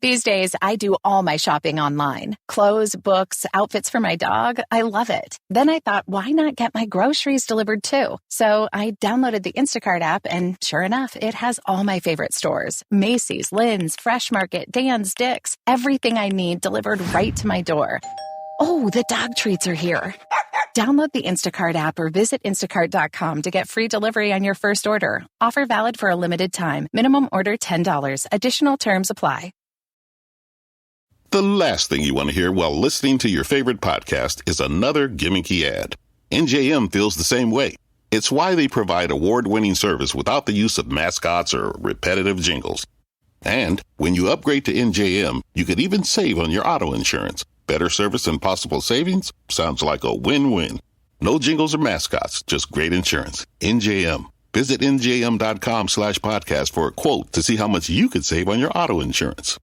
These days, I do all my shopping online. Clothes, books, outfits for my dog. I love it. Then I thought, why not get my groceries delivered too? So I downloaded the Instacart app, and sure enough, it has all my favorite stores. Macy's, Lynn's, Fresh Market, Dan's, Dick's. Everything I need delivered right to my door. Oh, the dog treats are here. Download the Instacart app or visit instacart.com to get free delivery on your first order. Offer valid for a limited time. Minimum order $10. Additional terms apply. The last thing you want to hear while listening to your favorite podcast is another gimmicky ad. NJM feels the same way. It's why they provide award-winning service without the use of mascots or repetitive jingles. And when you upgrade to NJM, you could even save on your auto insurance. Better service and possible savings? Sounds like a win-win. No jingles or mascots, just great insurance. NJM. Visit njm.com/podcast for a quote to see how much you could save on your auto insurance.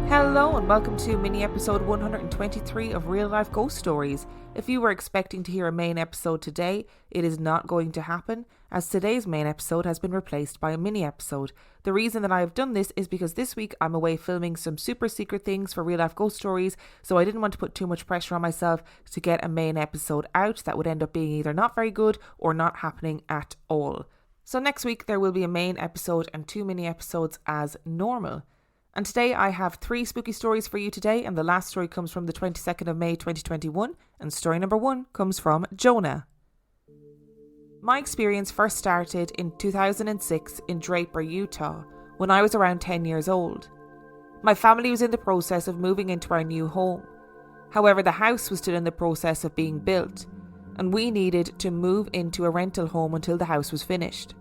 Hello and welcome to mini episode 123 of Real Life Ghost Stories. If you were expecting to hear a main episode today, it is not going to happen, as today's main episode has been replaced by a mini episode. The reason that I have done this is because this week I'm away filming some super secret things for Real Life Ghost Stories, so I didn't want to put too much pressure on myself to get a main episode out that would end up being either not very good or not happening at all. So next week there will be a main episode and 2 mini episodes as normal. And today I have 3 spooky stories for you today, and the last story comes from the 22nd of May 2021, and story number 1 comes from Jonah. My experience first started in 2006 in Draper, Utah, when I was around 10 years old. My family was in the process of moving into our new home. However, the house was still in the process of being built, and we needed to move into a rental home until the house was finished.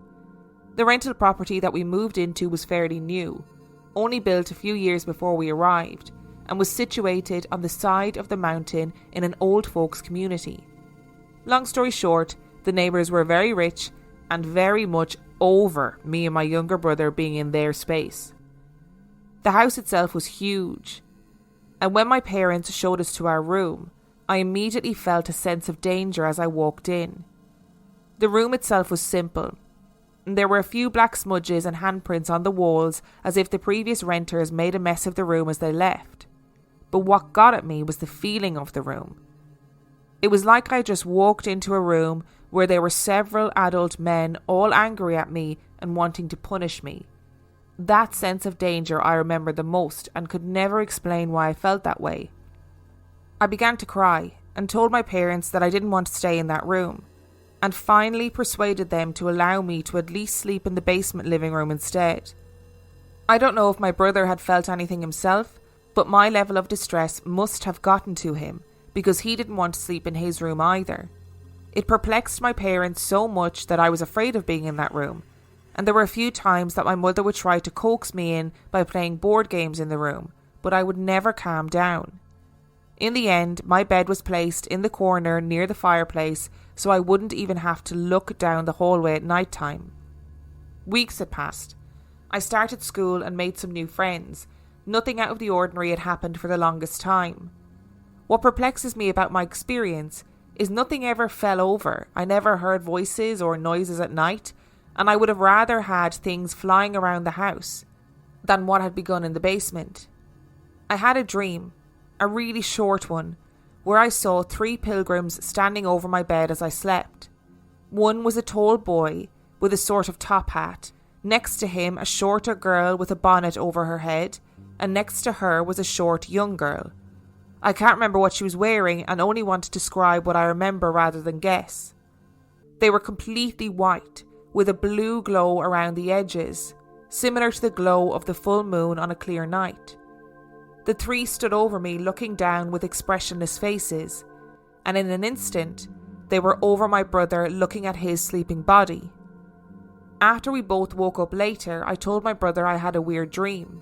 The rental property that we moved into was fairly new, only built a few years before we arrived, and was situated on the side of the mountain in an old folks community. Long story short, the neighbours were very rich and very much over me and my younger brother being in their space. The house itself was huge, and when my parents showed us to our room, I immediately felt a sense of danger as I walked in. The room itself was simple. There were a few black smudges and handprints on the walls as if the previous renters made a mess of the room as they left. But what got at me was the feeling of the room. It was like I just walked into a room where there were several adult men all angry at me and wanting to punish me. That sense of danger I remember the most and could never explain why I felt that way. I began to cry and told my parents that I didn't want to stay in that room, and finally persuaded them to allow me to at least sleep in the basement living room instead. I don't know if my brother had felt anything himself, but my level of distress must have gotten to him because he didn't want to sleep in his room either. It perplexed my parents so much that I was afraid of being in that room, and there were a few times that my mother would try to coax me in by playing board games in the room, but I would never calm down. In the end, my bed was placed in the corner near the fireplace so I wouldn't even have to look down the hallway at night time. Weeks had passed. I started school and made some new friends. Nothing out of the ordinary had happened for the longest time. What perplexes me about my experience is nothing ever fell over. I never heard voices or noises at night, and I would have rather had things flying around the house than what had begun in the basement. I had a dream, a really short one, where I saw 3 pilgrims standing over my bed as I slept. One was a tall boy with a sort of top hat, next to him a shorter girl with a bonnet over her head, and next to her was a short young girl. I can't remember what she was wearing and only want to describe what I remember rather than guess. They were completely white, with a blue glow around the edges, similar to the glow of the full moon on a clear night. The 3 stood over me looking down with expressionless faces, and in an instant, they were over my brother looking at his sleeping body. After we both woke up later, I told my brother I had a weird dream.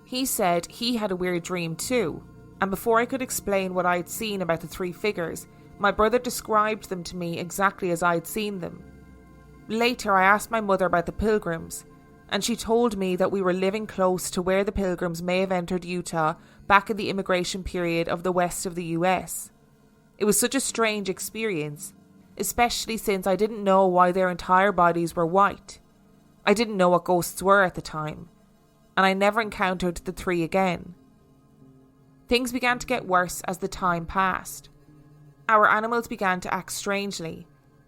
He said he had a weird dream too, and before I could explain what I had seen about the 3 figures, My brother described them to me exactly as I'd seen them. Later, I asked my mother about the pilgrims, and she told me that we were living close to where the pilgrims may have entered Utah back in the immigration period of the west of the US. It was such a strange experience, especially since I didn't know why their entire bodies were white. I didn't know what ghosts were at the time, and I never encountered the three again. Things began to get worse as the time passed. Our animals began to act strangely,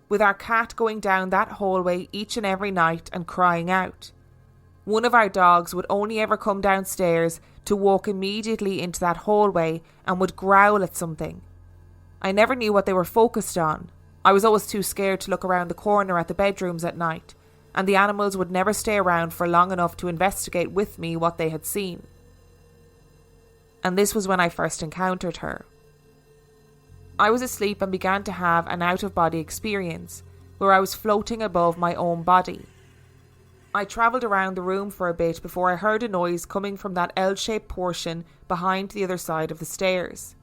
with our cat going down that hallway each and every night and crying out. One of our dogs would only ever come downstairs to walk immediately into that hallway and would growl at something. I never knew what they were focused on. I was always too scared to look around the corner at the bedrooms at night, and the animals would never stay around for long enough to investigate with me what they had seen. And this was when I first encountered her. I was asleep and began to have an out-of-body experience, where I was floating above my own body. I travelled around the room for a bit before I heard a noise coming from that L-shaped portion behind the other side of the stairs.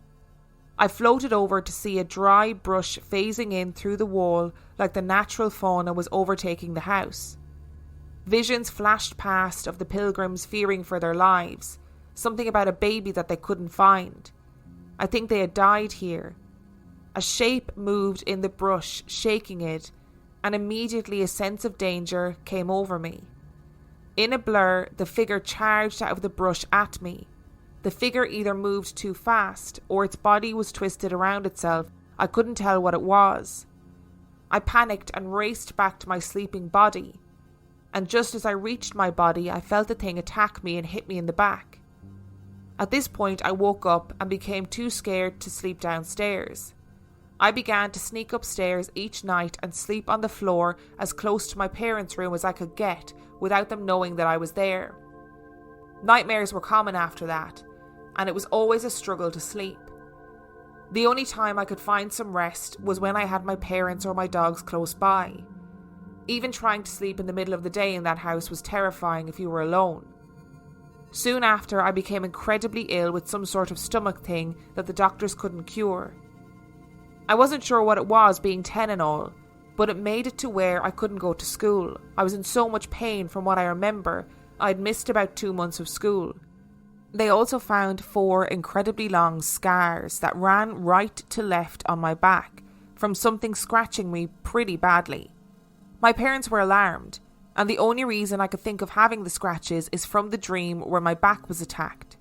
I floated over to see a dry brush phasing in through the wall like the natural fauna was overtaking the house. Visions flashed past of the pilgrims fearing for their lives, something about a baby that they couldn't find. I think they had died here. A shape moved in the brush, shaking it, and immediately a sense of danger came over me. In a blur, the figure charged out of the brush at me. The figure either moved too fast, or its body was twisted around itself. I couldn't tell what it was. I panicked and raced back to my sleeping body. And just as I reached my body, I felt the thing attack me and hit me in the back. At this point, I woke up and became too scared to sleep downstairs. I began to sneak upstairs each night and sleep on the floor as close to my parents' room as I could get without them knowing that I was there. Nightmares were common after that, and it was always a struggle to sleep. The only time I could find some rest was when I had my parents or my dogs close by. Even trying to sleep in the middle of the day in that house was terrifying if you were alone. Soon after, I became incredibly ill with some sort of stomach thing that the doctors couldn't cure. I wasn't sure what it was, being 10 and all, but it made it to where I couldn't go to school. I was in so much pain. From what I remember, I'd missed about 2 months of school. They also found 4 incredibly long scars that ran right to left on my back from something scratching me pretty badly. My parents were alarmed, and the only reason I could think of having the scratches is from the dream where my back was attacked.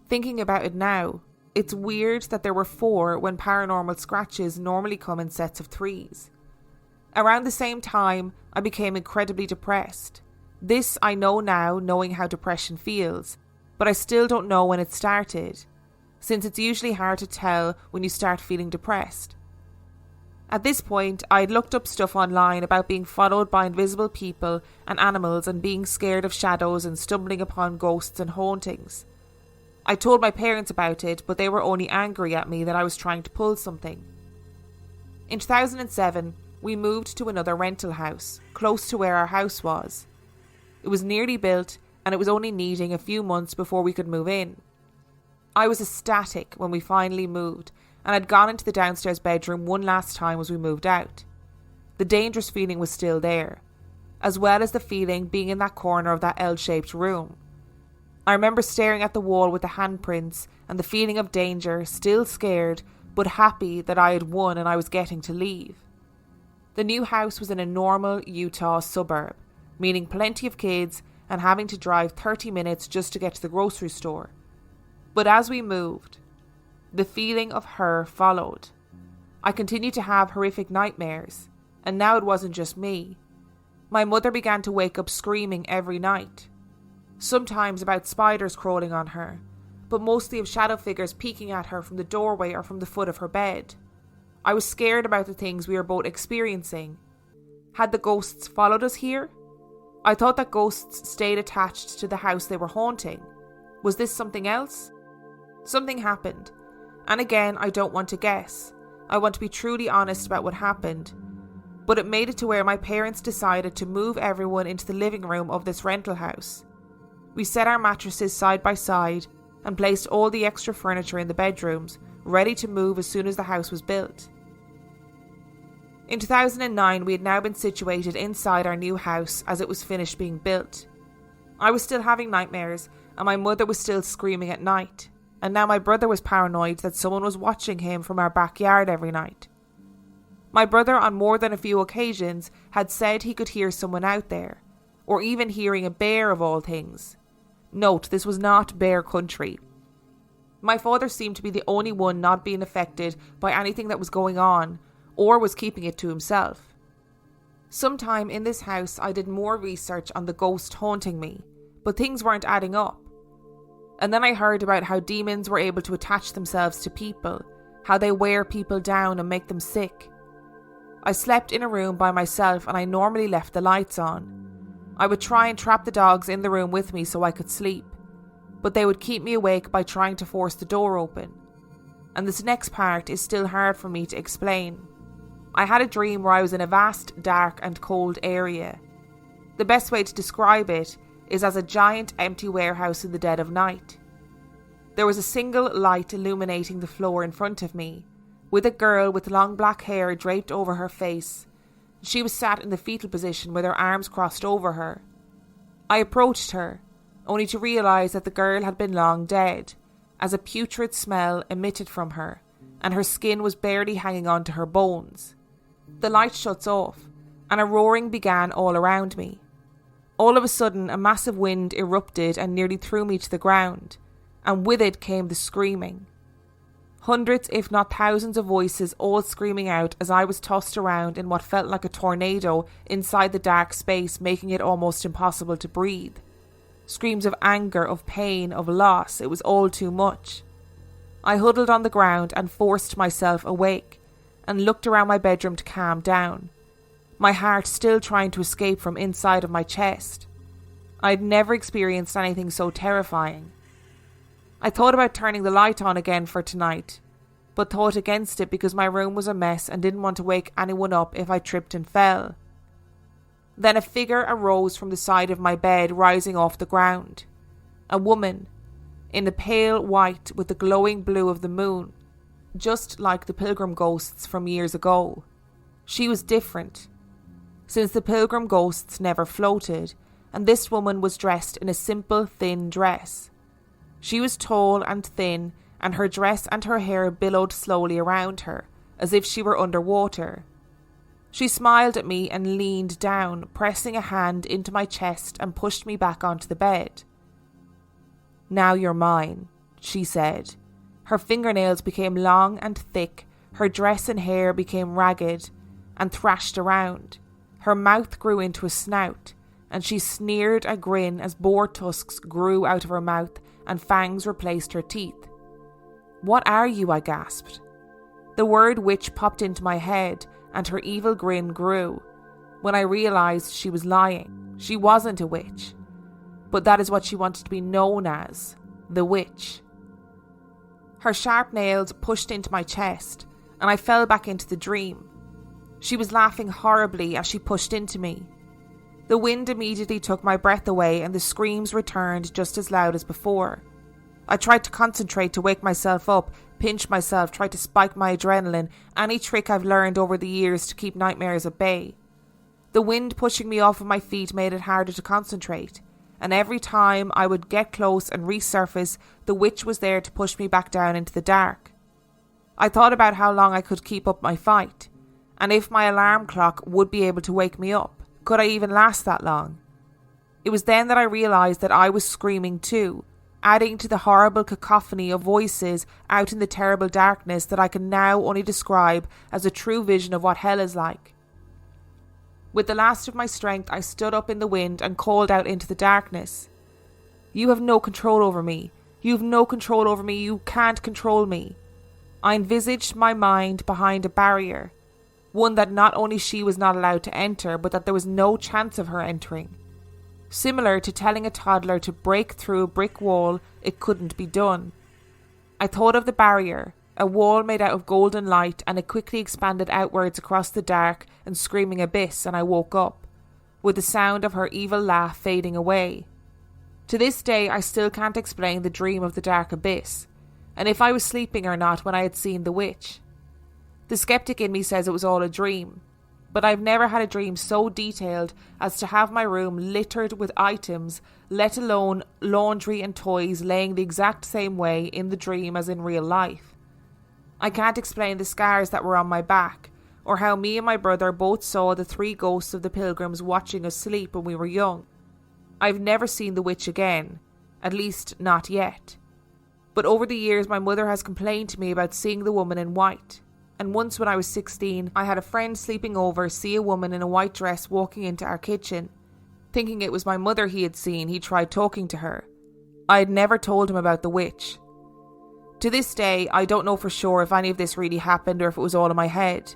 Thinking about it now, it's weird that there were 4 when paranormal scratches normally come in sets of 3s. Around the same time, I became incredibly depressed. This I know now, knowing how depression feels, but I still don't know when it started, since it's usually hard to tell when you start feeling depressed. At this point, I'd looked up stuff online about being followed by invisible people and animals and being scared of shadows and stumbling upon ghosts and hauntings. I told my parents about it, but they were only angry at me that I was trying to pull something. In 2007, we moved to another rental house, close to where our house was. It was nearly built, and it was only needing a few months before we could move in. I was ecstatic when we finally moved, and I'd gone into the downstairs bedroom one last time as we moved out. The dangerous feeling was still there, as well as the feeling being in that corner of that L-shaped room. I remember staring at the wall with the handprints and the feeling of danger, still scared, but happy that I had won and I was getting to leave. The new house was in a normal Utah suburb, meaning plenty of kids and having to drive 30 minutes just to get to the grocery store. But as we moved, the feeling of her followed. I continued to have horrific nightmares, and now it wasn't just me. My mother began to wake up screaming every night. Sometimes about spiders crawling on her, but mostly of shadow figures peeking at her from the doorway or from the foot of her bed. I was scared about the things we were both experiencing. Had the ghosts followed us here? I thought that ghosts stayed attached to the house they were haunting. Was this something else? Something happened, and again, I don't want to guess. I want to be truly honest about what happened. But it made it to where my parents decided to move everyone into the living room of this rental house. We set our mattresses side by side and placed all the extra furniture in the bedrooms, ready to move as soon as the house was built. In 2009, we had now been situated inside our new house as it was finished being built. I was still having nightmares, and my mother was still screaming at night, and now my brother was paranoid that someone was watching him from our backyard every night. My brother, on more than a few occasions, had said he could hear someone out there, or even hearing a bear of all things. Note, this was not bear country. My father seemed to be the only one not being affected by anything that was going on, or was keeping it to himself. Sometime in this house I did more research on the ghost haunting me, but things weren't adding up. And then I heard about how demons were able to attach themselves to people, how they wear people down and make them sick. I slept in a room by myself and I normally left the lights on. I would try and trap the dogs in the room with me so I could sleep, but they would keep me awake by trying to force the door open. And this next part is still hard for me to explain. I had a dream where I was in a vast, dark and cold area. The best way to describe it is as a giant empty warehouse in the dead of night. There was a single light illuminating the floor in front of me, with a girl with long black hair draped over her face. She was sat in the fetal position with her arms crossed over her. I approached her, only to realise that the girl had been long dead, as a putrid smell emitted from her, and her skin was barely hanging on to her bones. The light shuts off, and a roaring began all around me. All of a sudden, a massive wind erupted and nearly threw me to the ground, and with it came the screaming. Hundreds, if not thousands of voices all screaming out as I was tossed around in what felt like a tornado inside the dark space, making it almost impossible to breathe. Screams of anger, of pain, of loss. It was all too much. I huddled on the ground and forced myself awake, and looked around my bedroom to calm down, my heart still trying to escape from inside of my chest. I had never experienced anything so terrifying. I thought about turning the light on again for tonight, but thought against it because my room was a mess and didn't want to wake anyone up if I tripped and fell. Then a figure arose from the side of my bed, rising off the ground. A woman, in the pale white with the glowing blue of the moon, just like the pilgrim ghosts from years ago. She was different, since the pilgrim ghosts never floated, and this woman was dressed in a simple, thin dress. She was tall and thin, and her dress and her hair billowed slowly around her, as if she were underwater. She smiled at me and leaned down, pressing a hand into my chest, and pushed me back onto the bed. "Now you're mine," she said. Her fingernails became long and thick, her dress and hair became ragged and thrashed around. Her mouth grew into a snout, and she sneered a grin as boar tusks grew out of her mouth and fangs replaced her teeth. "What are you?" I gasped. The word witch popped into my head, and her evil grin grew, when I realised she was lying. She wasn't a witch, but that is what she wanted to be known as, the witch. Her sharp nails pushed into my chest, and I fell back into the dream. She was laughing horribly as she pushed into me. The wind immediately took my breath away, and the screams returned just as loud as before. I tried to concentrate to wake myself up, pinch myself, try to spike my adrenaline, any trick I've learned over the years to keep nightmares at bay. The wind pushing me off of my feet made it harder to concentrate, and every time I would get close and resurface, the witch was there to push me back down into the dark. I thought about how long I could keep up my fight, and if my alarm clock would be able to wake me up. Could I even last that long? It was then that I realised that I was screaming too, adding to the horrible cacophony of voices out in the terrible darkness that I can now only describe as a true vision of what hell is like. With the last of my strength, I stood up in the wind and called out into the darkness. "You have no control over me. You have no control over me. You can't control me." I envisaged my mind behind a barrier, one that not only she was not allowed to enter, but that there was no chance of her entering. Similar to telling a toddler to break through a brick wall, it couldn't be done. I thought of the barrier, a wall made out of golden light, and it quickly expanded outwards across the dark and screaming abyss, and I woke up, with the sound of her evil laugh fading away. To this day, I still can't explain the dream of the dark abyss, and if I was sleeping or not when I had seen the witch. The skeptic in me says it was all a dream, But I've never had a dream so detailed as to have my room littered with items, let alone laundry and toys laying the exact same way in the dream as in real life. I can't explain the scars that were on my back, or how me and my brother both saw the 3 ghosts of the pilgrims watching us sleep when we were young. I've never seen the witch again, at least not yet. But over the years my mother has complained to me about seeing the woman in white. And once when I was 16, I had a friend sleeping over see a woman in a white dress walking into our kitchen. Thinking it was my mother he had seen, he tried talking to her. I had never told him about the witch. To this day, I don't know for sure if any of this really happened or if it was all in my head.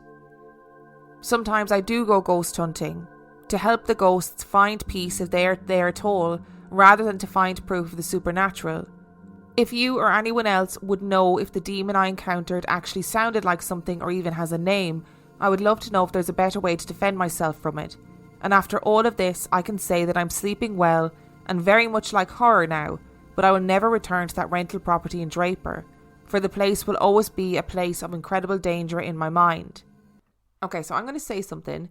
Sometimes I do go ghost hunting, to help the ghosts find peace if they are there at all, rather than to find proof of the supernatural. If you or anyone else would know if the demon I encountered actually sounded like something or even has a name, I would love to know if there's a better way to defend myself from it. And after all of this, I can say that I'm sleeping well and very much like horror now, but I will never return to that rental property in Draper, for the place will always be a place of incredible danger in my mind. Okay, so I'm going to say something,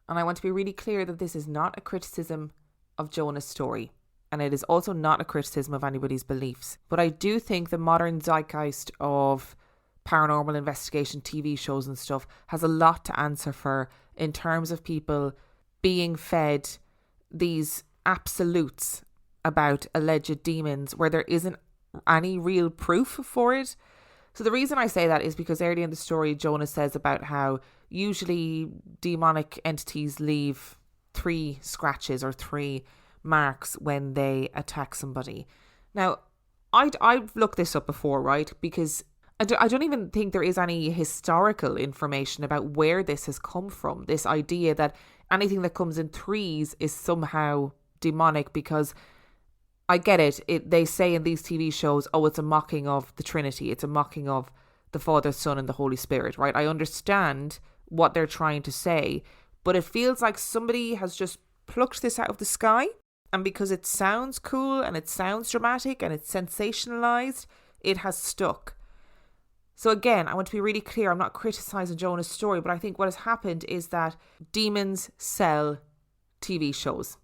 and I want to be really clear that this is not a criticism of Jonah's story. And it is also not a criticism of anybody's beliefs. But I do think the modern zeitgeist of paranormal investigation TV shows and stuff has a lot to answer for in terms of people being fed these absolutes about alleged demons where there isn't any real proof for it. So the reason I say that is because early in the story, Jonah says about how usually demonic entities leave 3 scratches or 3 marks when they attack somebody. Now, I've looked this up before, right? Because I don't even think there is any historical information about where this has come from. This idea that anything that comes in 3s is somehow demonic, because I get it. They say in these TV shows, oh, it's a mocking of the Trinity. It's a mocking of the Father, Son, and the Holy Spirit, right? I understand what they're trying to say, but it feels like somebody has just plucked this out of the sky. And because it sounds cool and it sounds dramatic and it's sensationalized, it has stuck. So again, I want to be really clear. I'm not criticizing Jonah's story, but I think what has happened is that demons sell TV shows.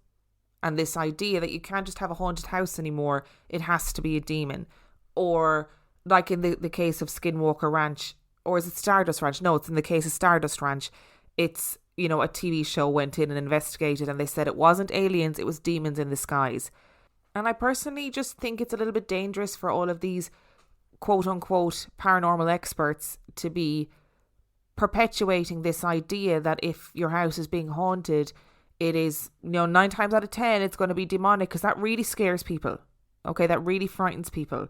And this idea that you can't just have a haunted house anymore, it has to be a demon. Or like in the case of Skinwalker Ranch, or is it Stardust Ranch? No, it's in the case of Stardust Ranch. It's, you know, a TV show went in and investigated and they said it wasn't aliens, it was demons in the skies. And I personally just think it's a little bit dangerous for all of these quote unquote paranormal experts to be perpetuating this idea that if your house is being haunted, it is, 9 times out of 10 it's going to be demonic, because that really scares people. Okay, that really frightens people.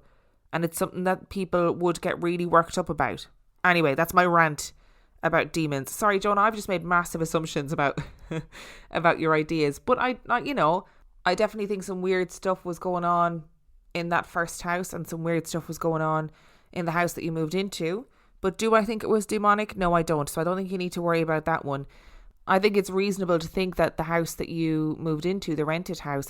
And it's something that people would get really worked up about. Anyway, that's my rant about demons. Sorry, Jonah, I've just made massive assumptions about about your ideas. But I definitely think some weird stuff was going on in that first house, and some weird stuff was going on in the house that you moved into. But do I think it was demonic? No, I don't. So I don't think you need to worry about that one. I think it's reasonable to think that the house that you moved into, the rented house,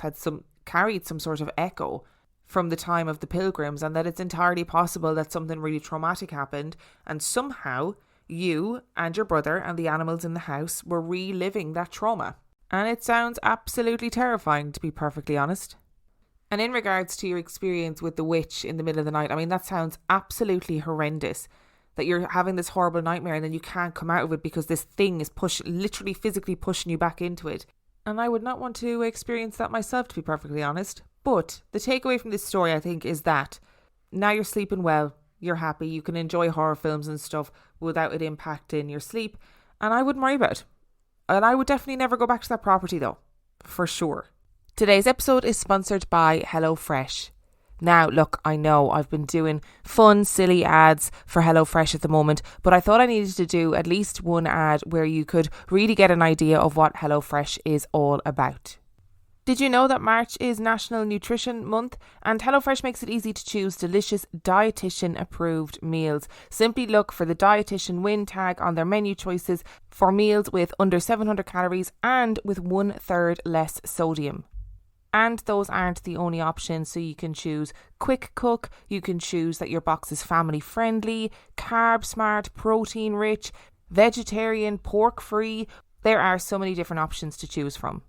carried some sort of echo from the time of the pilgrims, and that it's entirely possible that something really traumatic happened and somehow you and your brother and the animals in the house were reliving that trauma. And it sounds absolutely terrifying, to be perfectly honest. And in regards to your experience with the witch in the middle of the night, I mean, that sounds absolutely horrendous. That you're having this horrible nightmare and then you can't come out of it because this thing is literally physically pushing you back into it. And I would not want to experience that myself, to be perfectly honest. But the takeaway from this story, I think, is that now you're sleeping well, you're happy, you can enjoy horror films and stuff without it impacting your sleep. And I wouldn't worry about it. And I would definitely never go back to that property though, for sure. Today's episode is sponsored by HelloFresh. Now, look, I know I've been doing fun, silly ads for HelloFresh at the moment, but I thought I needed to do at least one ad where you could really get an idea of what HelloFresh is all about. Did you know that March is National Nutrition Month, and HelloFresh makes it easy to choose delicious dietitian-approved meals? Simply look for the Dietitian Win tag on their menu choices for meals with under 700 calories and with 1/3 less sodium. And those aren't the only options, so you can choose quick cook, you can choose that your box is family friendly, carb smart, protein rich, vegetarian, pork free. There are so many different options to choose from.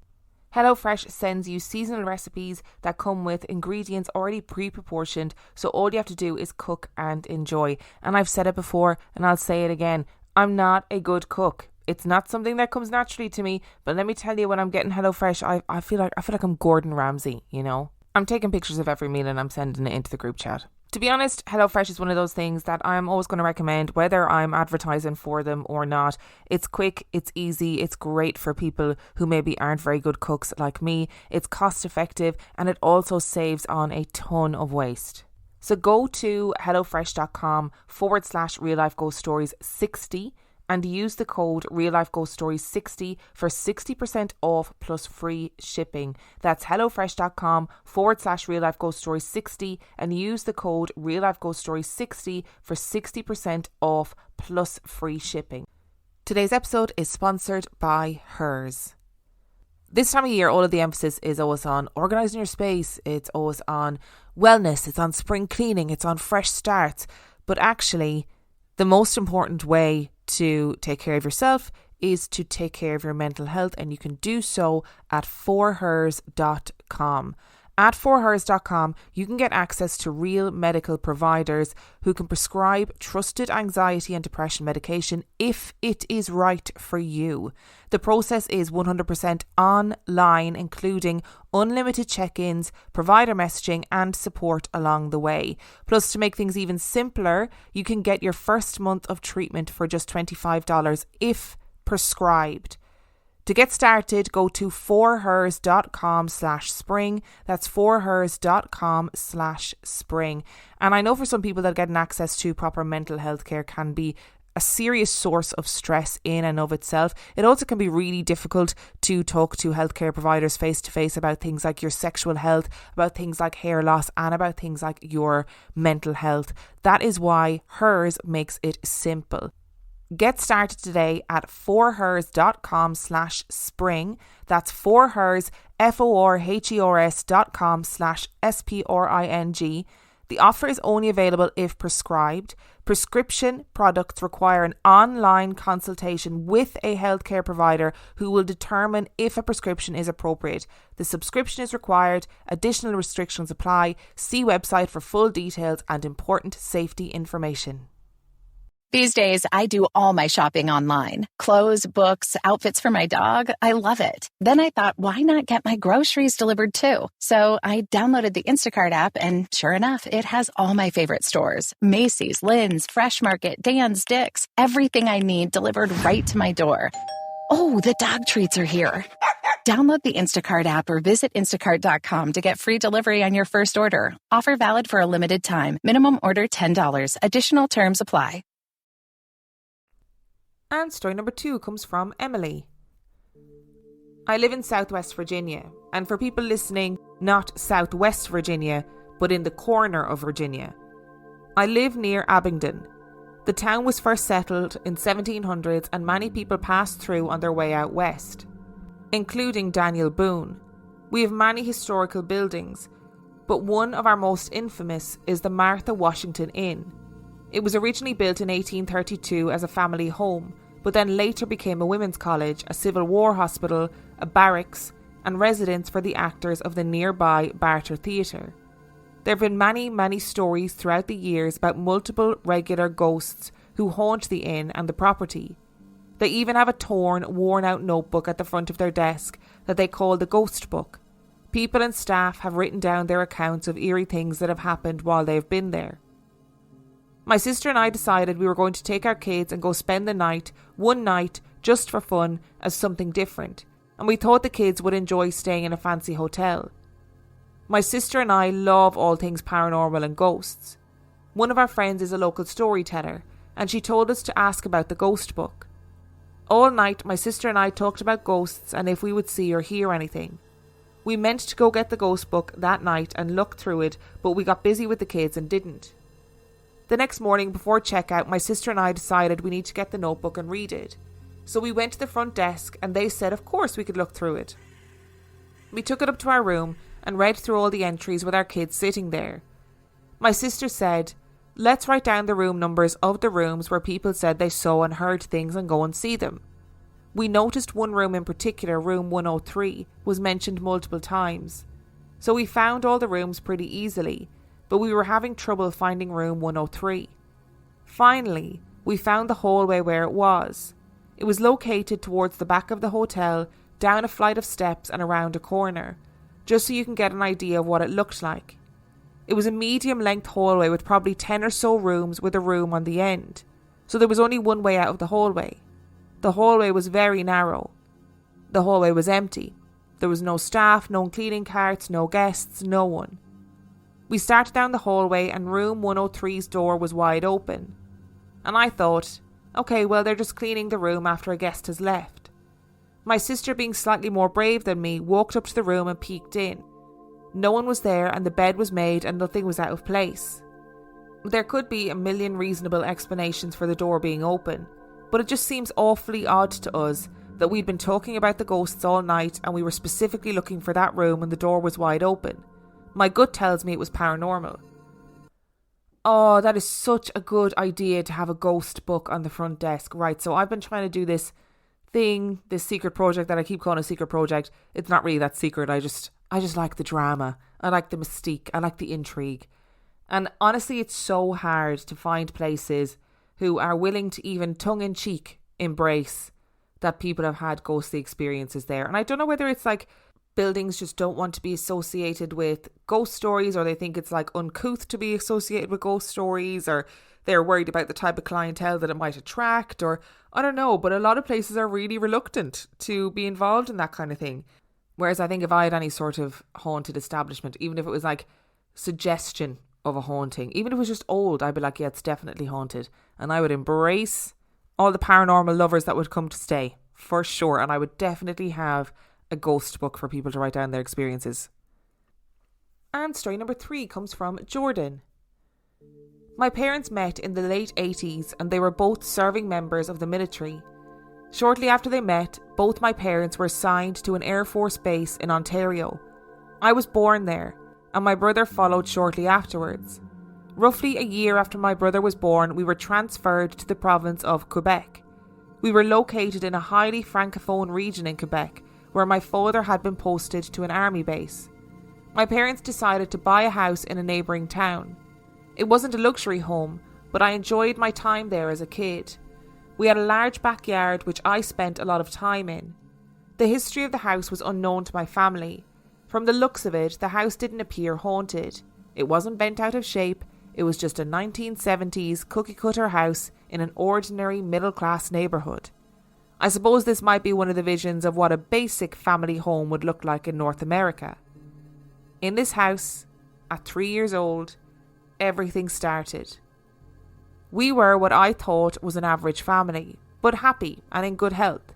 HelloFresh sends you seasonal recipes that come with ingredients already pre-proportioned, so all you have to do is cook and enjoy. And I've said it before, and I'll say it again, I'm not a good cook. It's not something that comes naturally to me, but let me tell you, when I'm getting HelloFresh, I feel like I'm Gordon Ramsay, you know? I'm taking pictures of every meal and I'm sending it into the group chat. To be honest, HelloFresh is one of those things that I'm always going to recommend, whether I'm advertising for them or not. It's quick, it's easy, it's great for people who maybe aren't very good cooks like me. It's cost effective, and it also saves on a ton of waste. So go to hellofresh.com/real life ghost stories 60 and use the code Real Life Ghost Stories 60 for 60% off plus free shipping. That's hellofresh.com/Real Life Ghost Stories 60 and use the code Real Life Ghost Stories 60 for 60% off plus free shipping. Today's episode is sponsored by Hers. This time of year, all of the emphasis is always on organising your space. It's always on wellness. It's on spring cleaning. It's on fresh starts. But actually, the most important way to take care of yourself is to take care of your mental health, and you can do so at forhers.com. At forhers.com, you can get access to real medical providers who can prescribe trusted anxiety and depression medication if it is right for you. The process is 100% online, including unlimited check-ins, provider messaging and support along the way. Plus, to make things even simpler, you can get your first month of treatment for just $25 if prescribed. To get started, go to forhers.com/spring. That's forhers.com/spring. And I know for some people that getting access to proper mental health care can be a serious source of stress in and of itself. It also can be really difficult to talk to healthcare providers face to face about things like your sexual health, about things like hair loss, and about things like your mental health. That is why Hers makes it simple. Get started today at forhers.com/spring. That's forhers, forhers.com/spring. The offer is only available if prescribed. Prescription products require an online consultation with a healthcare provider who will determine if a prescription is appropriate. The subscription is required. Additional restrictions apply. See website for full details and important safety information. These days, I do all my shopping online. Clothes, books, outfits for my dog. I love it. Then I thought, why not get my groceries delivered too? So I downloaded the Instacart app, and sure enough, it has all my favorite stores. Macy's, Lynn's, Fresh Market, Dan's, Dick's. Everything I need delivered right to my door. Oh, the dog treats are here. Download the Instacart app or visit instacart.com to get free delivery on your first order. Offer valid for a limited time. Minimum order $10. Additional terms apply. And story number 2 comes from Emily. I live in Southwest Virginia, and for people listening, not Southwest Virginia, but in the corner of Virginia. I live near Abingdon. The town was first settled in 1700s, and many people passed through on their way out west, including Daniel Boone. We have many historical buildings, but one of our most infamous is the Martha Washington Inn. It was originally built in 1832 as a family home, but then later became a women's college, a Civil War hospital, a barracks, and residence for the actors of the nearby Barter Theatre. There have been many stories throughout the years about multiple regular ghosts who haunt the inn and the property. They even have a torn, worn-out notebook at the front of their desk that they call the Ghost Book. People and staff have written down their accounts of eerie things that have happened while they've been there. My sister and I decided we were going to take our kids and go spend the night, one night, just for fun, as something different, and we thought the kids would enjoy staying in a fancy hotel. My sister and I love all things paranormal and ghosts. One of our friends is a local storyteller, and she told us to ask about the Ghost Book. All night, my sister and I talked about ghosts and if we would see or hear anything. We meant to go get the Ghost Book that night and look through it, but we got busy with the kids and didn't. The next morning before checkout, my sister and I decided we need to get the notebook and read it. So we went to the front desk and they said of course we could look through it. We took it up to our room and read through all the entries with our kids sitting there. My sister said, let's write down the room numbers of the rooms where people said they saw and heard things and go and see them. We noticed one room in particular, room 103, was mentioned multiple times. So we found all the rooms pretty easily, but we were having trouble finding room 103. Finally, we found the hallway where it was. It was located towards the back of the hotel, down a flight of steps and around a corner, just so you can get an idea of what it looked like. It was a medium-length hallway with probably 10 or so rooms with a room on the end, so there was only one way out of the hallway. The hallway was very narrow. The hallway was empty. There was no staff, no cleaning carts, no guests, no one. We started down the hallway and room 103's door was wide open. And I thought, okay, well, they're just cleaning the room after a guest has left. My sister, being slightly more brave than me, walked up to the room and peeked in. No one was there and the bed was made and nothing was out of place. There could be a million reasonable explanations for the door being open, but it just seems awfully odd to us that we'd been talking about the ghosts all night and we were specifically looking for that room and the door was wide open. My gut tells me it was paranormal. Oh, that is such a good idea to have a ghost book on the front desk. Right, so I've been trying to do this secret project that I keep calling a secret project. It's not really that secret. I just like the drama. I like the mystique. I like the intrigue. And honestly, it's so hard to find places who are willing to even tongue-in-cheek embrace that people have had ghostly experiences there. And I don't know whether it's like buildings just don't want to be associated with ghost stories, or they think it's like uncouth to be associated with ghost stories, or they're worried about the type of clientele that it might attract, or I don't know, but a lot of places are really reluctant to be involved in that kind of thing. Whereas I think if I had any sort of haunted establishment, even if it was like suggestion of a haunting, even if it was just old, I'd be like, yeah, it's definitely haunted. And I would embrace all the paranormal lovers that would come to stay, for sure. And I would definitely have a ghost book for people to write down their experiences. And story number 3 comes from Jordan. My parents met in the late 80s and they were both serving members of the military. Shortly after they met, both my parents were assigned to an Air Force base in Ontario. I was born there, and my brother followed shortly afterwards. Roughly a year after my brother was born, we were transferred to the province of Quebec. We were located in a highly francophone region in Quebec, where my father had been posted to an army base. My parents decided to buy a house in a neighbouring town. It wasn't a luxury home, but I enjoyed my time there as a kid. We had a large backyard which I spent a lot of time in. The history of the house was unknown to my family. From the looks of it, the house didn't appear haunted. It wasn't bent out of shape, it was just a 1970s cookie-cutter house in an ordinary middle-class neighbourhood. I suppose this might be one of the visions of what a basic family home would look like in North America. In this house, at 3 years old, everything started. We were what I thought was an average family, but happy and in good health.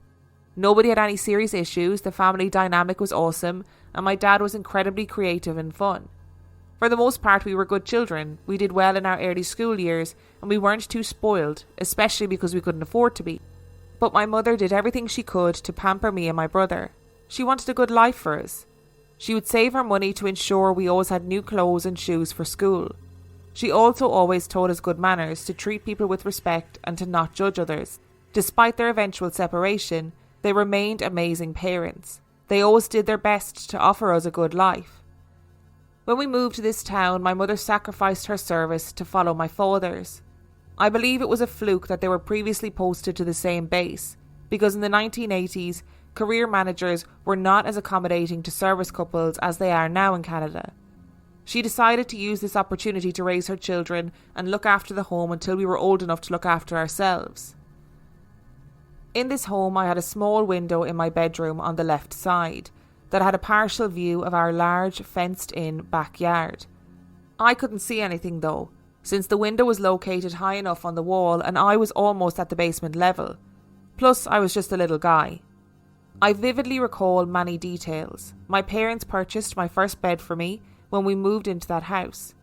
Nobody had any serious issues, the family dynamic was awesome, and my dad was incredibly creative and fun. For the most part, we were good children. We did well in our early school years, and we weren't too spoiled, especially because we couldn't afford to be. But my mother did everything she could to pamper me and my brother. She wanted a good life for us. She would save her money to ensure we always had new clothes and shoes for school. She also always taught us good manners, to treat people with respect and to not judge others. Despite their eventual separation, they remained amazing parents. They always did their best to offer us a good life. When we moved to this town, my mother sacrificed her service to follow my father's. I believe it was a fluke that they were previously posted to the same base, because in the 1980s, career managers were not as accommodating to service couples as they are now in Canada. She decided to use this opportunity to raise her children and look after the home until we were old enough to look after ourselves. In this home, I had a small window in my bedroom on the left side that had a partial view of our large fenced-in backyard. I couldn't see anything though, since the window was located high enough on the wall and I was almost at the basement level. Plus, I was just a little guy. I vividly recall many details. My parents purchased my first bed for me when we moved into that house.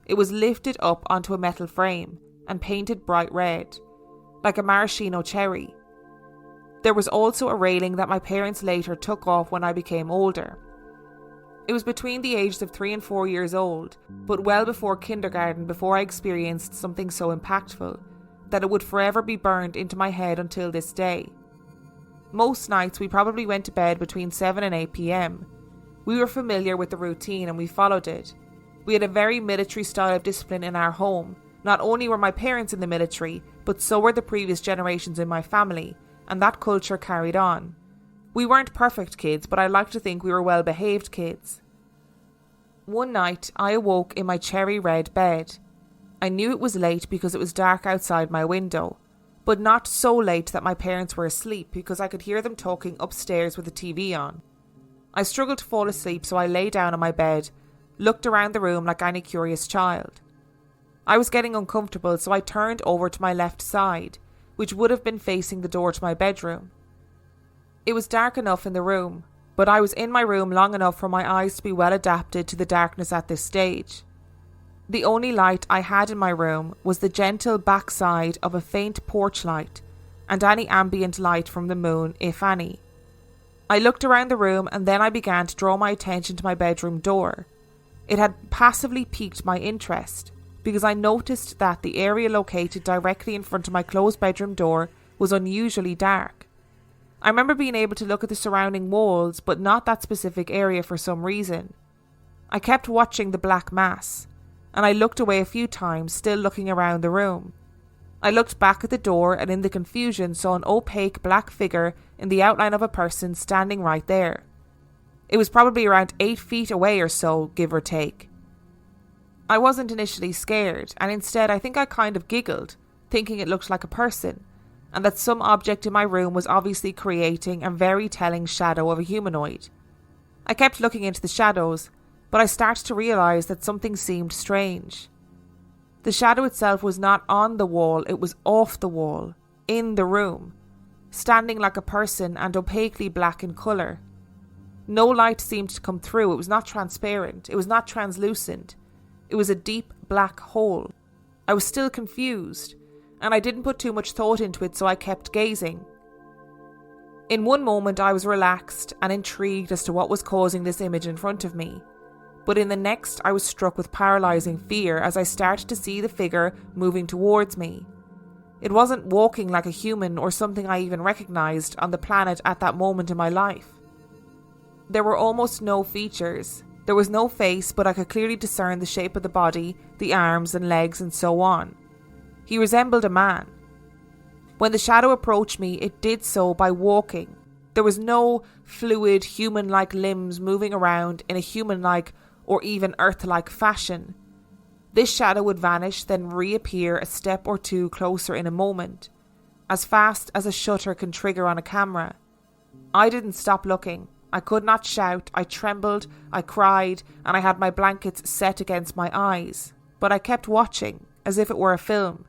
It was lifted up onto a metal frame and painted bright red, like a maraschino cherry. There was also a railing that my parents later took off when I became older. It was between the ages of 3 and 4 years old, but well before kindergarten before I experienced something so impactful that it would forever be burned into my head until this day. Most nights we probably went to bed between 7 and 8 p.m. We were familiar with the routine and we followed it. We had a very military style of discipline in our home. Not only were my parents in the military, but so were the previous generations in my family, and that culture carried on. We weren't perfect kids, but I like to think we were well-behaved kids. One night, I awoke in my cherry red bed. I knew it was late because it was dark outside my window, but not so late that my parents were asleep because I could hear them talking upstairs with the TV on. I struggled to fall asleep, so I lay down on my bed, looked around the room like any curious child. I was getting uncomfortable, so I turned over to my left side, which would have been facing the door to my bedroom. It was dark enough in the room, but I was in my room long enough for my eyes to be well adapted to the darkness at this stage. The only light I had in my room was the gentle backside of a faint porch light and any ambient light from the moon, if any. I looked around the room and then I began to draw my attention to my bedroom door. It had passively piqued my interest because I noticed that the area located directly in front of my closed bedroom door was unusually dark. I remember being able to look at the surrounding walls, but not that specific area for some reason. I kept watching the black mass, and I looked away a few times, still looking around the room. I looked back at the door and in the confusion saw an opaque black figure in the outline of a person standing right there. It was probably around 8 feet away or so, give or take. I wasn't initially scared, and instead I think I kind of giggled, thinking it looked like a person, and that some object in my room was obviously creating a very telling shadow of a humanoid. I kept looking into the shadows, but I started to realise that something seemed strange. The shadow itself was not on the wall, it was off the wall, in the room, standing like a person and opaquely black in colour. No light seemed to come through, it was not transparent, it was not translucent. It was a deep black hole. I was still confused, and I didn't put too much thought into it, so I kept gazing. In one moment I was relaxed and intrigued as to what was causing this image in front of me. But in the next I was struck with paralysing fear as I started to see the figure moving towards me. It wasn't walking like a human or something I even recognised on the planet at that moment in my life. There were almost no features. There was no face, but I could clearly discern the shape of the body, the arms and legs and so on. He resembled a man. When the shadow approached me, it did so by walking. There was no fluid, human-like limbs moving around in a human-like or even earth-like fashion. This shadow would vanish, then reappear a step or two closer in a moment, as fast as a shutter can trigger on a camera. I didn't stop looking. I could not shout, I trembled, I cried, and I had my blankets set against my eyes. But I kept watching, as if it were a film.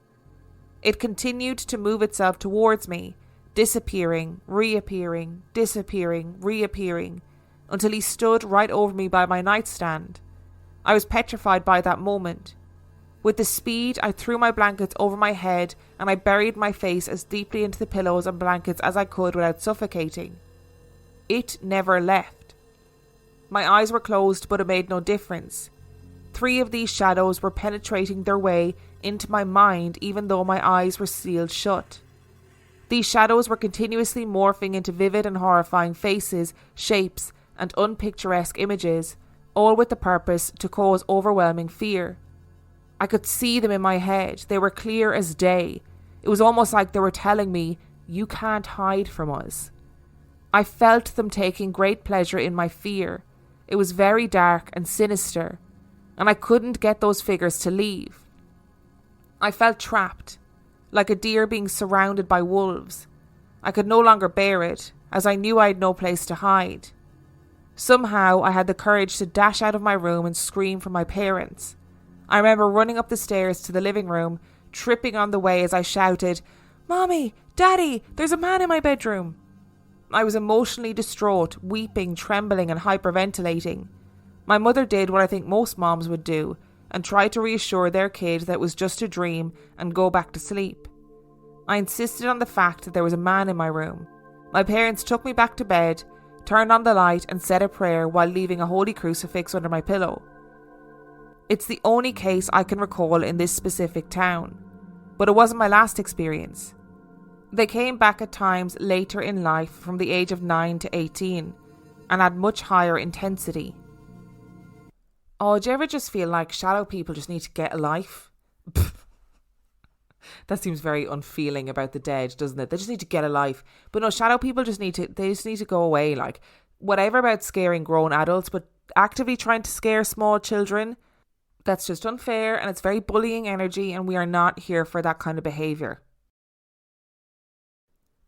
It continued to move itself towards me, disappearing, reappearing, disappearing, reappearing, until he stood right over me by my nightstand. I was petrified by that moment. With the speed, I threw my blankets over my head and I buried my face as deeply into the pillows and blankets as I could without suffocating. It never left. My eyes were closed, but it made no difference. 3 of these shadows were penetrating their way into my mind even though my eyes were sealed shut. These shadows were continuously morphing into vivid and horrifying faces, shapes, and unpicturesque images, all with the purpose to cause overwhelming fear. I could see them in my head. They were clear as day. It was almost like they were telling me, "You can't hide from us." I felt them taking great pleasure in my fear. It was very dark and sinister, and I couldn't get those figures to leave. I felt trapped, like a deer being surrounded by wolves. I could no longer bear it, as I knew I had no place to hide. Somehow I had the courage to dash out of my room and scream for my parents. I remember running up the stairs to the living room, tripping on the way as I shouted, "Mommy, Daddy, there's a man in my bedroom." I was emotionally distraught, weeping, trembling and hyperventilating. My mother did what I think most moms would do, and tried to reassure their kid that it was just a dream and go back to sleep. I insisted on the fact that there was a man in my room. My parents took me back to bed, turned on the light and said a prayer while leaving a holy crucifix under my pillow. It's the only case I can recall in this specific town, but it wasn't my last experience. They came back at times later in life from the age of 9 to 18 and had much higher intensity. Oh, do you ever just feel like shadow people just need to get a life? That seems very unfeeling about the dead, doesn't it? They just need to get a life. But no, shadow people just need to go away. Like, whatever about scaring grown adults, but actively trying to scare small children, that's just unfair and it's very bullying energy, and we are not here for that kind of behaviour.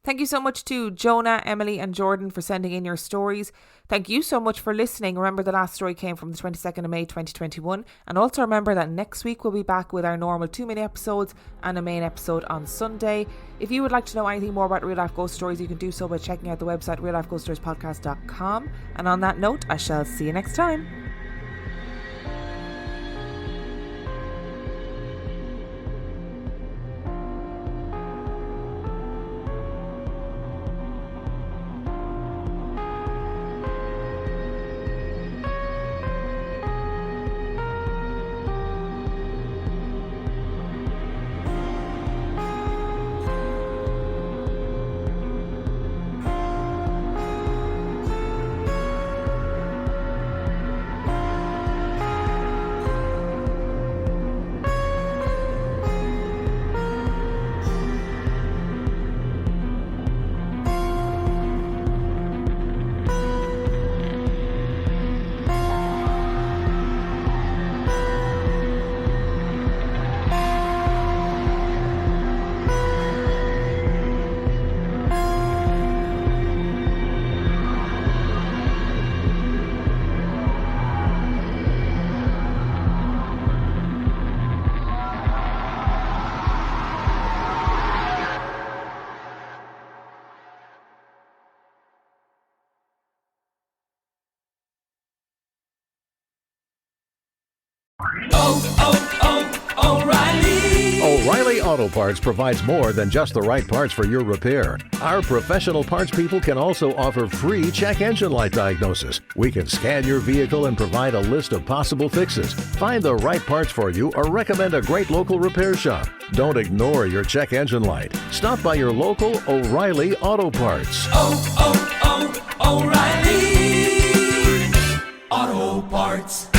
Thank you so much to Jonah, Emily and Jordan for sending in your stories. Thank you so much for listening. Remember, the last story came from the 22nd of May 2021. And also remember that next week we'll be back with our normal 2 mini episodes and a main episode on Sunday. If you would like to know anything more about Real Life Ghost Stories, you can do so by checking out the website reallifeghoststoriespodcast.com. And on that note, I shall see you next time. O'Reilly Auto Parts provides more than just the right parts for your repair. Our professional parts people can also offer free check engine light diagnosis. We can scan your vehicle and provide a list of possible fixes. Find the right parts for you or recommend a great local repair shop. Don't ignore your check engine light. Stop by your local O'Reilly Auto Parts. O'Reilly Auto Parts.